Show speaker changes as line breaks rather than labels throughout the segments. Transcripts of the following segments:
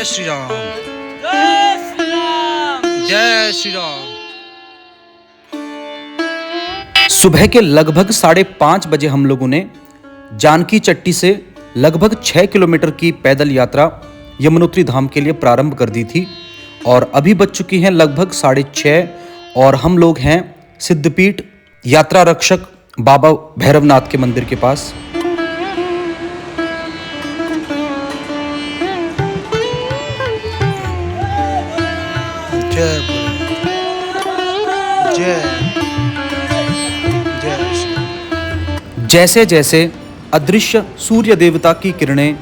जय श्री राम, जय श्री राम, जय श्री राम। सुबह के लगभग 5:30 बजे हम लोगों ने जानकी चट्टी से लगभग 6 किलोमीटर की पैदल यात्रा यमुनोत्री धाम के लिए प्रारंभ कर दी थी और अभी बज चुकी हैं लगभग 6:30 और हम लोग हैं सिद्धपीठ यात्रा रक्षक बाबा भैरवनाथ के मंदिर के पास। जय जय जय। जैसे जैसे अदृश्य सूर्य देवता की किरणें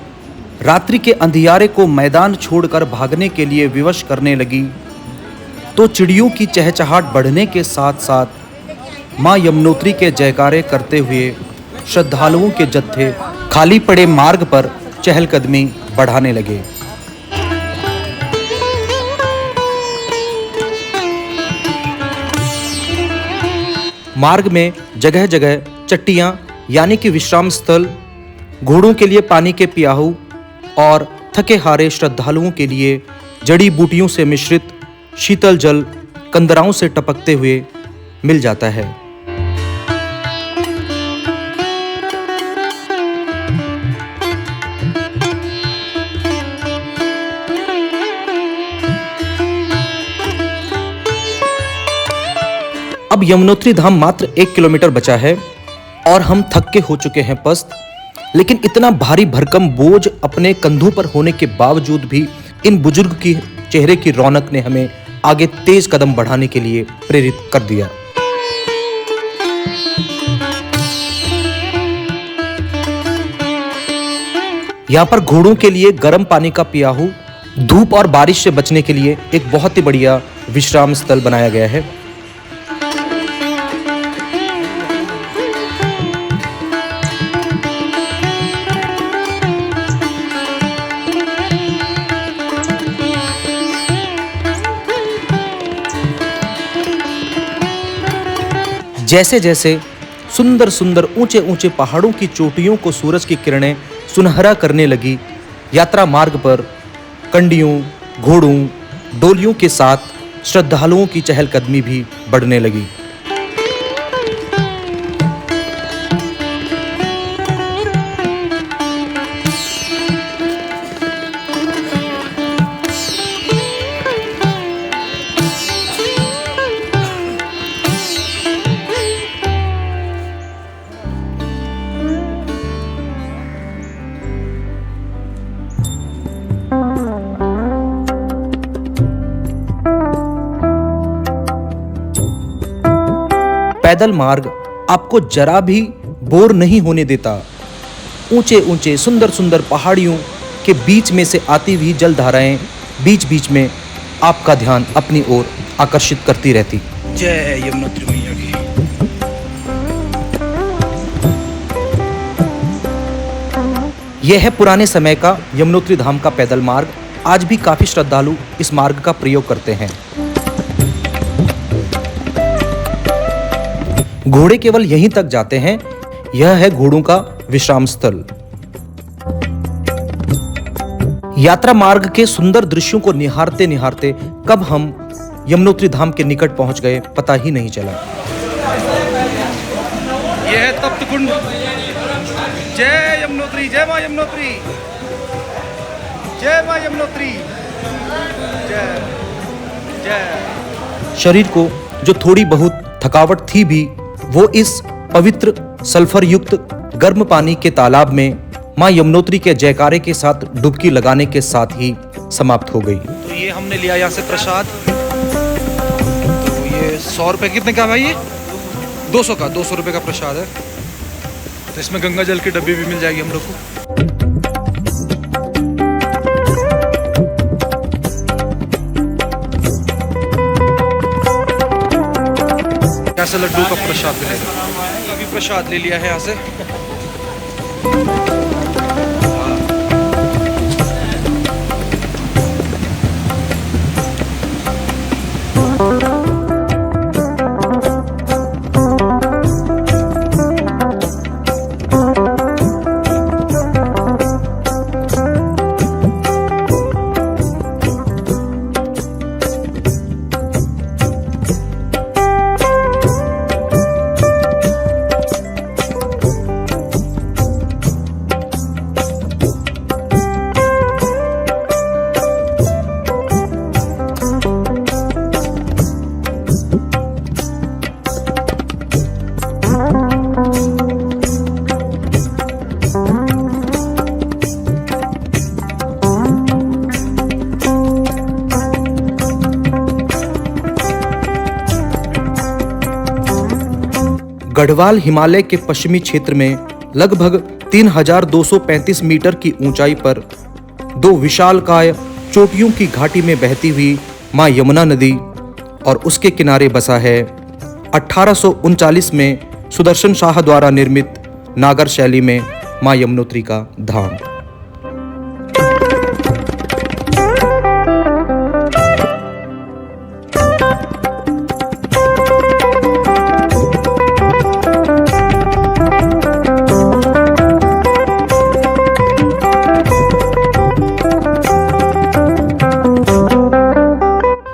रात्रि के अंधियारे को मैदान छोड़कर भागने के लिए विवश करने लगी, तो चिड़ियों की चहचहाट बढ़ने के साथ साथ मां यमुनोत्री के जयकारे करते हुए श्रद्धालुओं के जत्थे खाली पड़े मार्ग पर चहलकदमी बढ़ाने लगे। मार्ग में जगह जगह चट्टियां यानी कि विश्राम स्थल, घोड़ों के लिए पानी के प्याऊ और थके हारे श्रद्धालुओं के लिए जड़ी बूटियों से मिश्रित शीतल जल कंदराओं से टपकते हुए मिल जाता है। अब यमुनोत्री धाम मात्र 1 किलोमीटर बचा है और हम थक के हो चुके हैं पस्त, लेकिन इतना भारी भरकम बोझ अपने कंधों पर होने के बावजूद भी इन बुजुर्ग की चेहरे की रौनक ने हमें आगे तेज कदम बढ़ाने के लिए प्रेरित कर दिया। यहाँ पर घोड़ों के लिए गर्म पानी का पियाहू, धूप और बारिश से बचने के लिए एक बहुत ही बढ़िया विश्राम स्थल बनाया गया है। जैसे जैसे सुंदर सुंदर ऊंचे ऊंचे पहाड़ों की चोटियों को सूरज की किरणें सुनहरा करने लगी, यात्रा मार्ग पर कंडियों, घोड़ों, डोलियों के साथ श्रद्धालुओं की चहलकदमी भी बढ़ने लगी। पैदल मार्ग आपको जरा भी बोर नहीं होने देता। ऊंचे ऊंचे सुंदर सुंदर पहाड़ियों के बीच में से आती हुई जलधाराएं बीच बीच में आपका ध्यान अपनी ओर आकर्षित करती रहती। जय यमुनोत्री मैया की। यह है पुराने समय का यमुनोत्री धाम का पैदल मार्ग। आज भी काफी श्रद्धालु इस मार्ग का प्रयोग करते हैं। घोड़े केवल यहीं तक जाते हैं। यह है घोड़ों का विश्राम स्थल। यात्रा मार्ग के सुंदर दृश्यों को निहारते निहारते कब हम यमुनोत्री धाम के निकट पहुंच गए पता ही नहीं चला। यह है तप्त कुंड। जय यमुनोत्री, जय मां यमुनोत्री, जय मां यमुनोत्री, जय जय। शरीर को जो थोड़ी बहुत थकावट थी भी वो इस पवित्र सल्फर युक्त गर्म पानी के तालाब में मां यमुनोत्री के जयकारे के साथ डुबकी लगाने के साथ ही समाप्त हो गई। तो ये हमने लिया यहाँ से प्रसाद। तो ये 100 रुपए कितने का भाई? ये 200 का, 200 रुपए का प्रसाद है। तो इसमें गंगा जल की डब्बी भी मिल जाएगी हम लोग को। ऐसे लड्डू का प्रसाद मिलेगा। अभी प्रसाद ले लिया है यहाँ से। गढ़वाल हिमालय के पश्चिमी क्षेत्र में लगभग 3235 मीटर की ऊंचाई पर दो विशालकाय चोटियों की घाटी में बहती हुई मां यमुना नदी और उसके किनारे बसा है 1839 में सुदर्शन शाह द्वारा निर्मित नागर शैली में मां यमुनोत्री का धाम।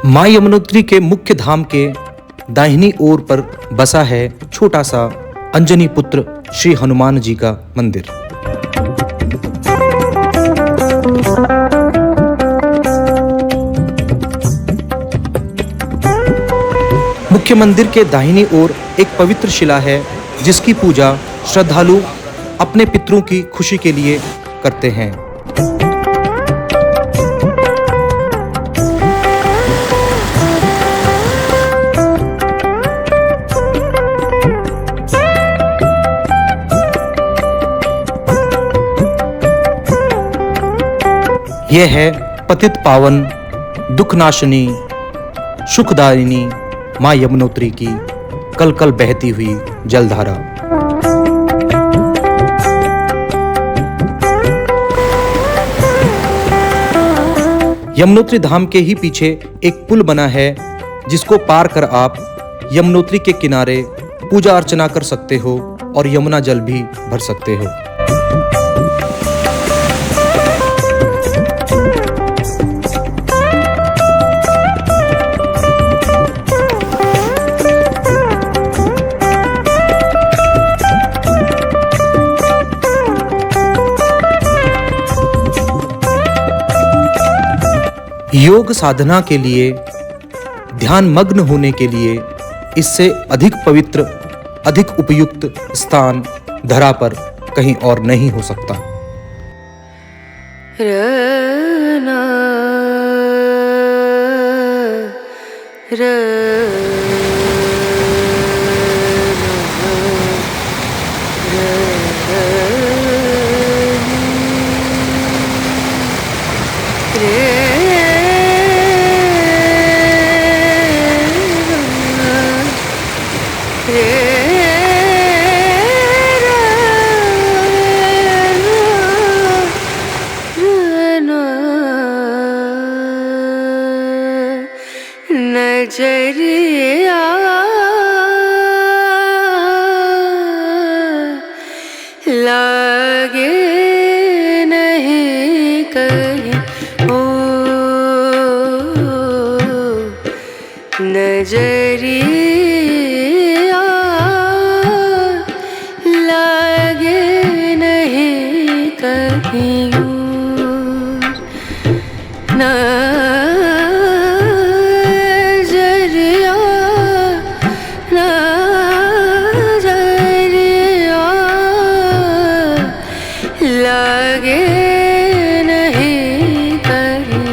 मां यमुनोत्री के मुख्य धाम के दाहिनी ओर पर बसा है छोटा सा अंजनी पुत्र श्री हनुमान जी का मंदिर। मुख्य मंदिर के दाहिनी ओर एक पवित्र शिला है जिसकी पूजा श्रद्धालु अपने पितरों की खुशी के लिए करते हैं। यह है पतित पावन दुखनाशिनी सुखदायिनी मां यमुनोत्री की कल कल बहती हुई जलधारा। यमुनोत्री धाम के ही पीछे एक पुल बना है जिसको पार कर आप यमुनोत्री के किनारे पूजा अर्चना कर सकते हो और यमुना जल भी भर सकते हो। योग साधना के लिए, ध्यान मग्न होने के लिए इससे अधिक पवित्र, अधिक उपयुक्त स्थान धरा पर कहीं और नहीं हो सकता।
नजरिया लागे नहीं कहीं ओ नजरिया लागे नहीं कहीं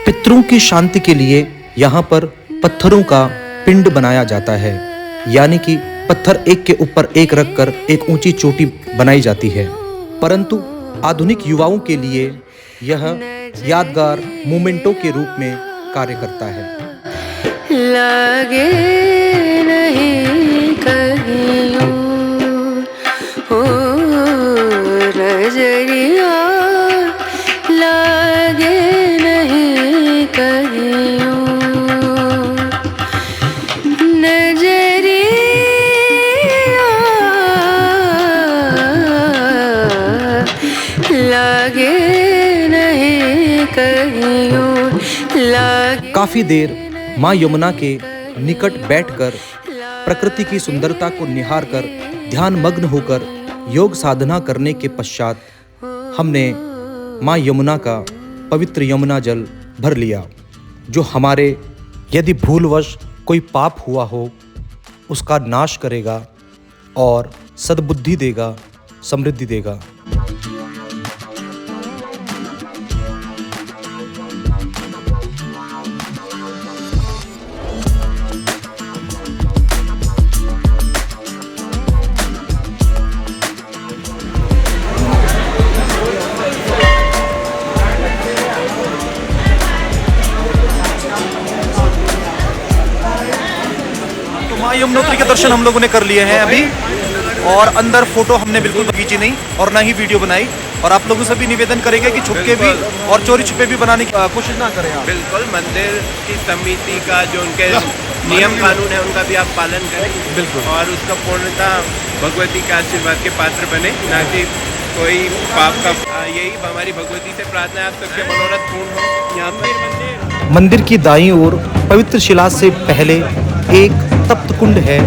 पितरों की शांति के लिए यहाँ पर पत्थरों का पिंड बनाया जाता है, यानी कि पत्थर एक के ऊपर एक रखकर एक ऊंची चोटी बनाई जाती है। परंतु आधुनिक युवाओं के लिए यह यादगार मोमेंटों के रूप में कार्य करता है।
लगे नहीं कहीं ओ नजरिया लगे नहीं कहीं नजरिया लगे नहीं कहीं
काफी देर मां यमुना के निकट बैठकर प्रकृति की सुंदरता को निहार कर ध्यान मग्न होकर योग साधना करने के पश्चात हमने मां यमुना का पवित्र यमुना जल भर लिया, जो हमारे यदि भूलवश कोई पाप हुआ हो उसका नाश करेगा और सद्बुद्धि देगा, समृद्धि देगा। माँ यमुनोत्री के दर्शन हम लोगों ने कर लिए हैं अभी, और अंदर फोटो हमने बिल्कुल खींची नहीं और ना ही वीडियो बनाई। और आप लोगों से भी निवेदन करेंगे कि छुपके भी और चोरी छुपे भी बनाने की कोशिश ना करें आप।
बिल्कुल, मंदिर की समिति का जो उनके नियम कानून है उनका भी आप पालन करें।
बिल्कुल।
और उसका पूर्णतः भगवती के आशीर्वाद के पात्र बने, ना कि कोई पाप का। यही हमारी भगवती से प्रार्थना है, आप सबके मनोरथ पूर्ण हो। यहाँ पर
मंदिर की दाईं ओर पवित्र शिला से पहले एक तप्त कुंड है,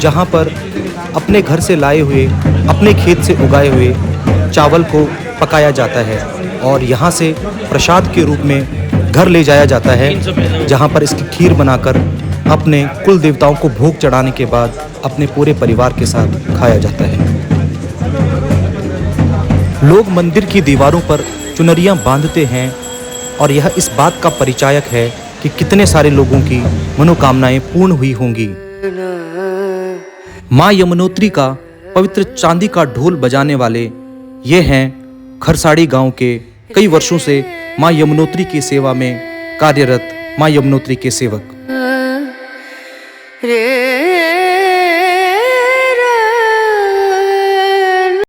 जहाँ पर अपने घर से लाए हुए, अपने खेत से उगाए हुए चावल को पकाया जाता है और यहाँ से प्रसाद के रूप में घर ले जाया जाता है, जहाँ पर इसकी खीर बनाकर अपने कुल देवताओं को भोग चढ़ाने के बाद अपने पूरे परिवार के साथ खाया जाता है। लोग मंदिर की दीवारों पर चुनरियाँ बांधते हैं और यह इस बात का परिचायक है कि कितने सारे लोगों की मनोकामनाएं पूर्ण हुई होंगी। माँ यमुनोत्री का पवित्र चांदी का ढोल बजाने वाले ये हैं खरसाड़ी गांव के कई वर्षों से माँ यमुनोत्री की सेवा में कार्यरत माँ यमुनोत्री के सेवक।
रे